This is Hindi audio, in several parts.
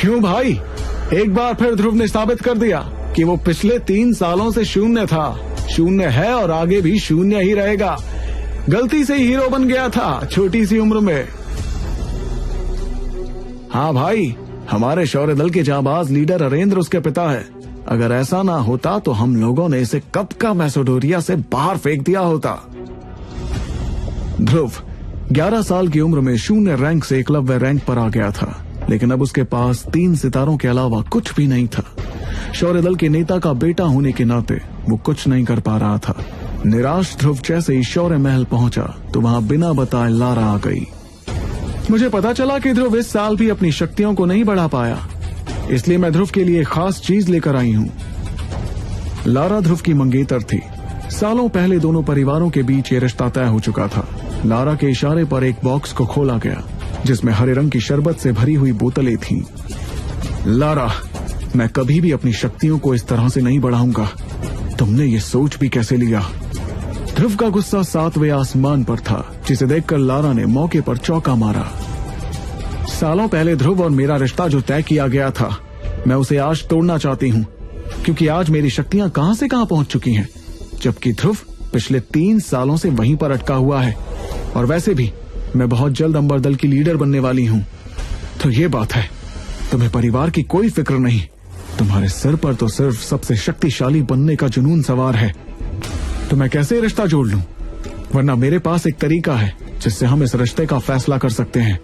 क्यों भाई? एक बार फिर ध्रुव ने साबित कर दिया कि वो पिछले 3 सालों से शून्य था, शून्य है और आगे भी शून्य ही रहेगा। गलती से हीरो बन गया था छोटी सी उम्र में। हाँ भाई, हमारे शौर्य दल के जाबाज लीडर हरेंद्र उसके पिता है। अगर ऐसा ना होता तो हम लोगों ने इसे कब का मैसेडोरिया से बाहर फेंक दिया होता। ध्रुव 11 साल की उम्र में शून्य रैंक से एकलव्य रैंक पर आ गया था, लेकिन अब उसके पास 3 सितारों के अलावा कुछ भी नहीं था। शौर्य दल के नेता का बेटा होने के नाते वो कुछ नहीं कर पा रहा था। निराश ध्रुव जैसे ही शौर्य महल पहुंचा तो वहां बिना बताए लारा आ गई। मुझे पता चला कि ध्रुव इस साल भी अपनी शक्तियों को नहीं बढ़ा पाया, इसलिए मैं ध्रुव के लिए खास चीज लेकर आई हूँ। लारा ध्रुव की मंगेतर थी। सालों पहले दोनों परिवारों के बीच ये रिश्ता तय हो चुका था। लारा के इशारे पर एक बॉक्स को खोला गया जिसमें हरे रंग की शरबत से भरी हुई बोतलें थीं। लारा, मैं कभी भी अपनी शक्तियों को इस तरह से नहीं बढ़ाऊंगा। तुमने ये सोच भी कैसे लिया? ध्रुव का गुस्सा 7वें आसमान पर था, जिसे देखकर लारा ने मौके पर चौका मारा। सालों पहले ध्रुव और मेरा रिश्ता जो तय किया गया था, मैं उसे आज तोड़ना चाहती हूँ, क्योंकि आज मेरी शक्तियां कहां से कहां पहुंच चुकी हैं, जबकि ध्रुव पिछले 3 सालों से वहीं पर अटका हुआ है। और वैसे भी मैं बहुत जल्द अंबर दल की लीडर बनने वाली हूँ। तो ये बात है, तुम्हें परिवार की कोई फिक्र नहीं। तुम्हारे सिर पर तो सिर्फ सबसे शक्तिशाली बनने का जुनून सवार है। तो मैं कैसे रिश्ता जोड़ लूं? वरना मेरे पास एक तरीका है जिससे हम इस रिश्ते का फैसला कर सकते हैं।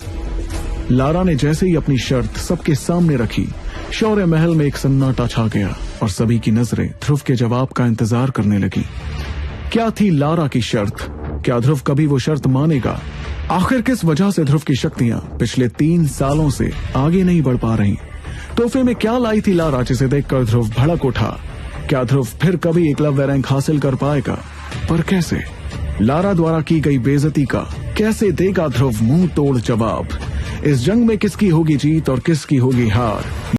लारा ने जैसे ही अपनी शर्त सबके सामने रखी, शौर्य महल में एक सन्नाटा छा गया और सभी की नजरें ध्रुव के जवाब का इंतजार करने लगी। क्या थी लारा की शर्त? क्या ध्रुव कभी वो शर्त मानेगा? आखिर किस वजह से ध्रुव की शक्तियां पिछले 3 सालों से आगे नहीं बढ़ पा रही? तोहफे में क्या लाई थी लारा जिसे देखकर ध्रुव भड़क उठा? क्या ध्रुव फिर कभी एकलव्य रैंक हासिल कर पाएगा? पर कैसे? लारा द्वारा की गई बेइज्जती का कैसे देगा ध्रुव मुंह तोड़ जवाब? इस जंग में किसकी होगी जीत और किसकी होगी हार?